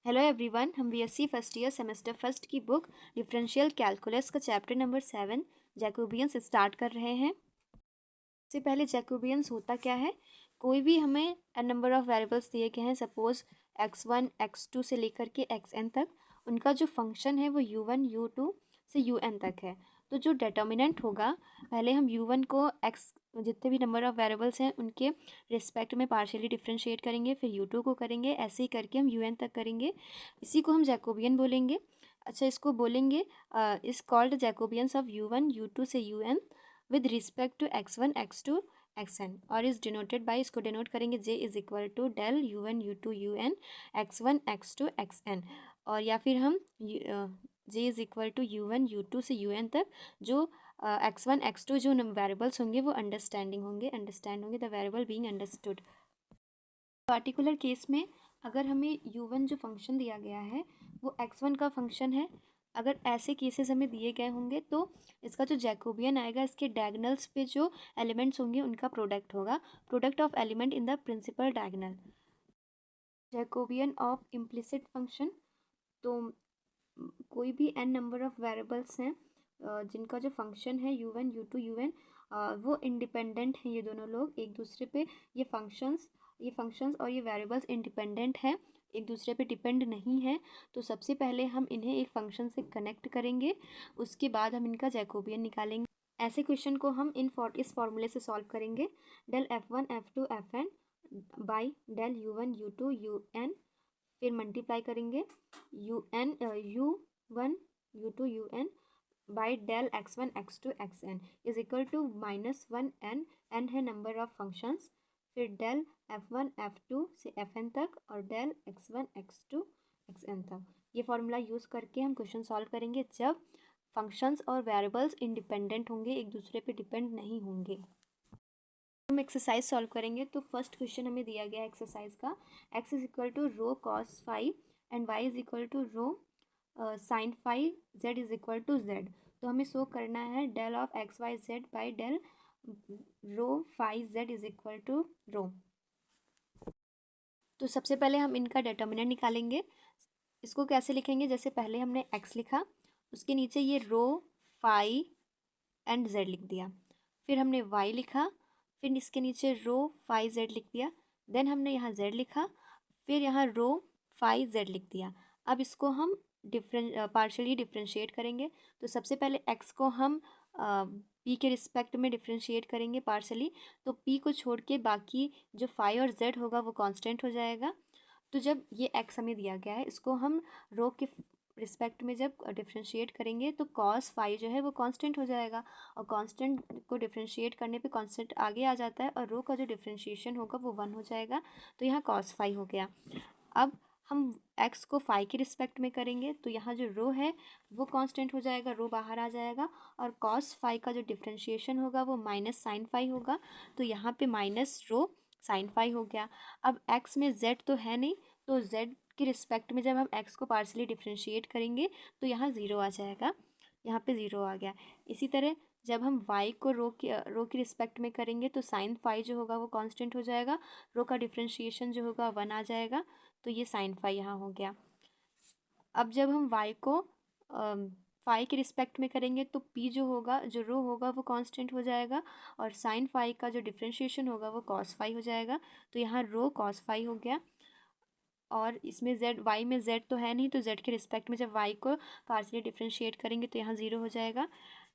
Hello everyone, हम BSc first year semester first की book differential calculus का chapter number 7 Jacobians start कर रहे हैं। सबसे पहले जैकोबियंस होता क्या है। कोई भी हमें एन नंबर ऑफ वेरिएबल्स दिए गए हैं, सपोज x1 x2 से लेकर के xn तक। उनका जो फंक्शन है वो u1 u2 से un तक है। तो जो डिटर्मिनेंट होगा, पहले हम u1 को x जितने भी नंबर ऑफ वेरिएबल्स हैं उनके रिस्पेक्ट में पार्शियली डिफ्रेंशिएट करेंगे, फिर u2 को करेंगे, ऐसे ही करके हम un तक करेंगे। इसी को हम जैकोबियन बोलेंगे। अच्छा, इसको बोलेंगे इस called Jacobians of u1 u2 से un with respect to x1 x2 xn, और इस डिनोटेड बाय, इसको डिनोट करेंगे j is equal to del u1 u2 un x1 x2 xn। और या फिर हम j is equal to u1 u2 से un तक जो x1 x2 जो वेरिएबल्स होंगे वो अंडरस्टैंड होंगे the variable being understood. Particular case में अगर हमें u1 जो फंक्शन दिया गया है वो x1 का फंक्शन है, अगर ऐसे केसेस हमें दिए गए होंगे तो इसका जो जैकोबियन आएगा, इसके डायगोनल्स पे जो एलिमेंट्स होंगे उनका प्रोडक्ट होगा, product of element in the principal diagonal. Jacobian of implicit function, तो कोई भी n नंबर ऑफ वेरिएबल्स हैं जिनका जो फंक्शन है u1 u2 un, वो इंडिपेंडेंट हैं, ये दोनों लोग एक दूसरे पे, ये फंक्शंस और ये वेरिएबल्स इंडिपेंडेंट हैं, एक दूसरे पे डिपेंड नहीं है। तो सबसे पहले हम इन्हें एक फंक्शन से कनेक्ट करेंगे, उसके बाद हम इनका जैकोबियन निकालेंगे। ऐसे क्वेश्चन को हम इस फॉर्मूले से सॉल्व करेंगे। Del f1 f2 fn by del u1 u2 un, फिर मल्टीप्लाई करेंगे un u1 u2 un by del x1 x2 xn is equal to -1n, n है नंबर ऑफ फंक्शंस, फिर डेल f1 f2 से fn तक और del x1 x2 xn तक। ये formula use करके हम क्वेश्चन सॉल्व करेंगे जब फंक्शंस और वेरिएबल्स इंडिपेंडेंट होंगे, एक दूसरे पे डिपेंड नहीं होंगे। हम एक्सरसाइज सॉल्व करेंगे। तो फर्स्ट क्वेश्चन हमें दिया गया है एक्सरसाइज का, x is equal to rho cos phi and y is equal to rho sine phi, z is equal to z। तो हमें शो करना है del of x y z by del rho phi z is equal to rho. तो सबसे पहले हम इनका determinant निकालेंगे। इसको कैसे लिखेंगे, जैसे पहले हमने x लिखा, उसके नीचे ये रो फाइव एंड z लिख दिया, फिर हमने y लिखा, फिर इसके नीचे रो फाइव जेड लिख दिया, देन हमने यहाँ z लिखा, फिर यहाँ रो फाइव जेड लिख दिया। अब इसको हम पार्शियली डिफ्रेंशिएट करेंगे। तो सबसे पहले x को हम p के रिस्पेक्ट में डिफ्रेंशिएट करेंगे पार्शियली, तो p को छोड़ के बाकी जो फाइव और z होगा वो कांस्टेंट हो जाएगा। तो जब ये x हमें दिया गया है, इसको हम रो के रिस्पेक्ट में जब डिफ्रेंशिएट करेंगे तो कॉस फाइव जो है वो कांस्टेंट हो जाएगा, और कांस्टेंट को डिफ्रेंशिएट करने पे कांस्टेंट आगे आ जाता है और रो का जो डिफ्रेंशिएशन होगा वो 1 हो जाएगा। तो यहाँ कॉस फाइव हो गया। अब हम x को फाइव के रिस्पेक्ट में करेंगे तो यहाँ जो रो है वो कांस्टेंट हो जाएगा, रो बाहर आ जाएगा, और कॉस फाइव का जो डिफ्रेंशिएशन होगा वो माइनस साइन फाइव होगा। तो यहाँ पे माइनस रो साइन फाइव हो गया। अब x में z तो है नहीं, तो z के रिस्पेक्ट में जब हम x को पार्शियली डिफ्रेंशिएट करेंगे तो यहाँ ज़ीरो आ जाएगा, यहाँ पे ज़ीरो आ गया। इसी तरह जब हम y को रो के रिस्पेक्ट में करेंगे तो साइन फाइव जो होगा वो कांस्टेंट हो जाएगा, रो का डिफ्रेंशिएशन जो होगा 1 आ जाएगा, तो ये साइन फाइव यहाँ हो गया। अब जब हम y को फाइव के रिस्पेक्ट में करेंगे तो p जो होगा, जो रो होगा वो कांस्टेंट हो जाएगा, और साइन फाइव का जो डिफ्रेंशिएशन होगा वो कॉस फाइव हो जाएगा। तो यहाँ रो कॉस फाइव हो गया, और इसमें y में z तो है नहीं, तो z के रिस्पेक्ट में जब y को पार्शियली डिफ्रेंशिएट करेंगे तो यहाँ ज़ीरो हो जाएगा।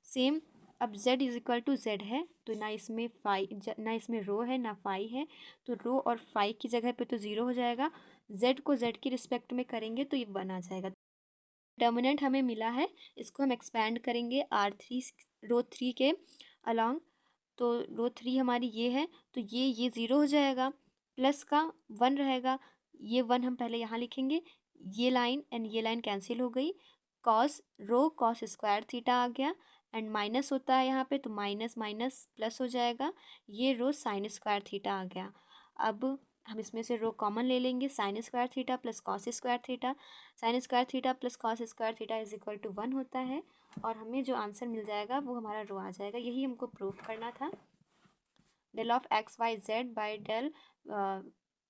सेम अब z is equal to z है, तो ना इसमें रो है ना फाई है, तो रो और फाई की जगह पे तो ज़ीरो हो जाएगा। z को z के रिस्पेक्ट में करेंगे तो ये 1 आ जाएगा। डिटर्मिनेंट हमें मिला है, इसको हम एक्सपैंड करेंगे R3 रो थ्री के अलॉन्ग। तो रो थ्री हमारी ये है, तो ये ज़ीरो हो जाएगा, प्लस का 1 रहेगा, ये 1 हम पहले यहाँ लिखेंगे, ये लाइन एंड ये लाइन कैंसिल हो गई, cos rho cos square theta आ गया, एंड माइनस होता है यहाँ पे तो माइनस माइनस प्लस हो जाएगा, ये रो साइन स्क्वायर थीटा आ गया। अब हम इसमें से रो कॉमन ले लेंगे, sine square theta plus cos square theta, sine square theta plus cos square theta is equal to 1 होता है, और हमें जो आंसर मिल जाएगा वो हमारा रो आ जाएगा। यही हमको प्रूफ करना था। Del of x y z by del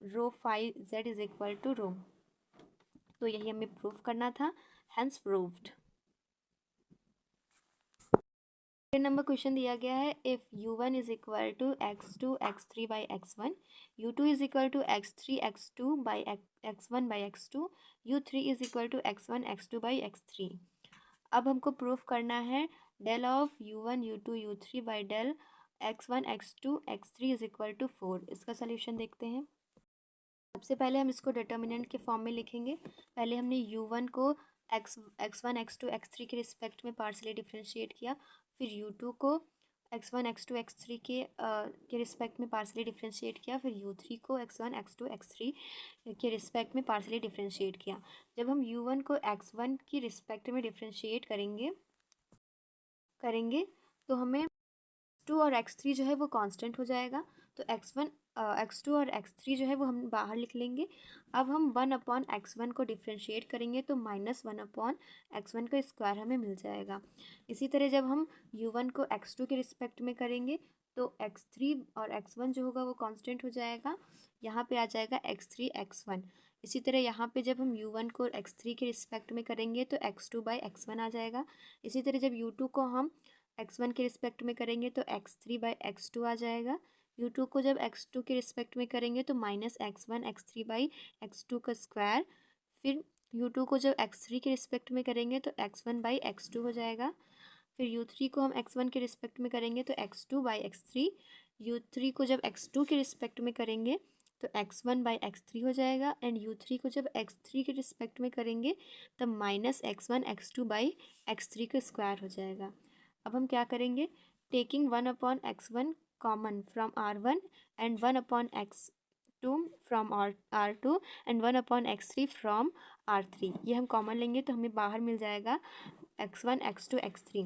rho phi z is equal to rho. तो यही हमें प्रूफ करना था, हैंस प्रूव्ड। नंबर क्वेश्चन दिया गया है, if u1 is equal to x2 x3 by x1, u2 is equal to x3 x2 by x1 by x2, u3 is equal to x1 x2 by x3। अब हमको proof करना है del of u1 u2 u3 by del x1 x2 x3 is equal to 4। इसका solution देखते हैं। सबसे पहले हम इसको डिटर्मिनेंट के फॉर्म में लिखेंगे। पहले हमने u1 को x1 x2 x3 के रिस्पेक्ट में पार्शियली डिफ्रेंशिएट किया, फिर u2 को x1 x2 x3 के रिस्पेक्ट में पार्शियली डिफ्रेंशिएट किया, फिर u3 को x1 x2 x3 के रिस्पेक्ट में पार्शियली डिफ्रेंशिएट किया। जब हम u1 को x1 की रिस्पेक्ट में डिफ्रेंशिएट करेंगे तो हमें x2 और x3 जो है वो कांस्टेंट हो जाएगा, तो x1 x2 और x3 जो है वो हम बाहर लिख लेंगे। अब हम 1/x1 को डिफ्रेंशिएट करेंगे तो -1/x1 का स्क्वायर हमें मिल जाएगा। इसी तरह जब हम u1 को x2 के रिस्पेक्ट में करेंगे तो x3 और x1 जो होगा वो कांस्टेंट हो जाएगा, यहाँ पे आ जाएगा x3 x1। इसी तरह यहाँ पे जब हम u1 को x3 के रिस्पेक्ट में करेंगे तो x2 बाई x1 आ जाएगा। इसी तरह जब u2 को हम x1 के रिस्पेक्ट में करेंगे तो x3 बाई x2 आ जाएगा। u2 को जब x2 के रिस्पेक्ट में करेंगे तो -x1 x3 बाई x2 का स्क्वायर। फिर u2 को जब x3 के रिस्पेक्ट में करेंगे तो x1 बाई x2 हो जाएगा। फिर u3 को हम x1 के रिस्पेक्ट में करेंगे तो x2 बाई x3। u3 को जब x2 के रिस्पेक्ट में करेंगे तो x1 बाई x3 हो जाएगा, एंड u3 को जब x3 के रिस्पेक्ट में करेंगे तब -x1 x2 बाई x3 का स्क्वायर हो जाएगा। अब हम क्या करेंगे, taking 1/x1 common from r1 and 1/x2 from r2 and 1/x3 from r3, ये हम कॉमन लेंगे तो हमें बाहर मिल जाएगा x1 x2 x3।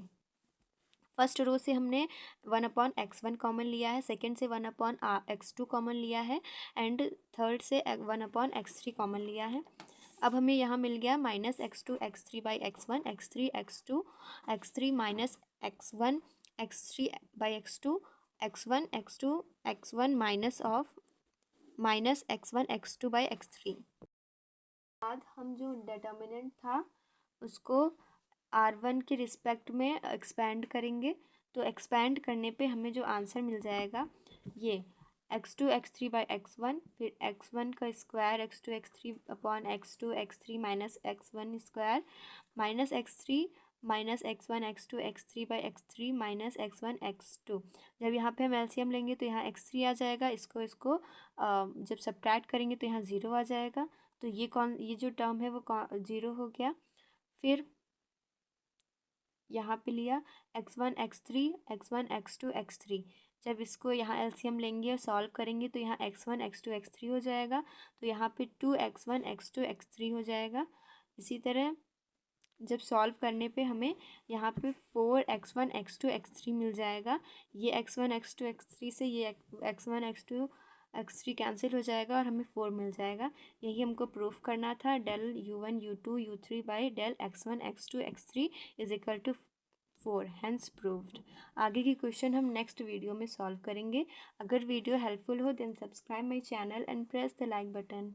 First row से हमने 1/x1 कॉमन लिया है, सेकंड से 1/x2 कॉमन लिया है, एंड थर्ड से 1/x3 कॉमन लिया है। अब हमें यहाँ मिल गया -x2 x3 by x1 x3 x2 x3 -x1 x3 by x2 x1 x2 x1 -x1 x2 by x3। बाद हम जो डिटर्मिनेंट था उसको r1 के रिस्पेक्ट में एक्सपेंड करेंगे, तो एक्सपेंड करने पे हमें जो आंसर मिल जाएगा ये x2 x3 बाई x1, फिर x1 का square x2 x3 upon x2 x3 minus x1 square minus x3 minus x1 x2 x3 by x3 minus x1 x2। जब यहाँ पे हम एलसीएम लेंगे तो यहाँ x3 आ जाएगा, इसको जब सब्ट्रैक्ट करेंगे तो यहाँ 0 आ जाएगा, तो ये जो टर्म है वो 0 हो गया। फिर यहाँ पे लिया x1 x3 x1 x2 x3, जब इसको यहाँ एलसीएम लेंगे और सॉल्व करेंगे तो यहाँ x1 x2 x3 हो जाएगा, तो यहाँ पे 2x1 x2 x3 हो जाएगा। इसी तरह जब सॉल्व करने पे हमें यहाँ पे 4x1 x2 x3 मिल जाएगा। ये x1 x2 x3 से ये x1 x2 x3 कैंसिल हो जाएगा और हमें 4 मिल जाएगा। यही हमको प्रूफ करना था, del u1 u2 u3 by del x1 x2 x3 is equal to 4, hence proved. आगे की क्वेश्चन हम नेक्स्ट वीडियो में सॉल्व करेंगे। अगर वीडियो हेल्पफुल हो then subscribe my channel and press the like button.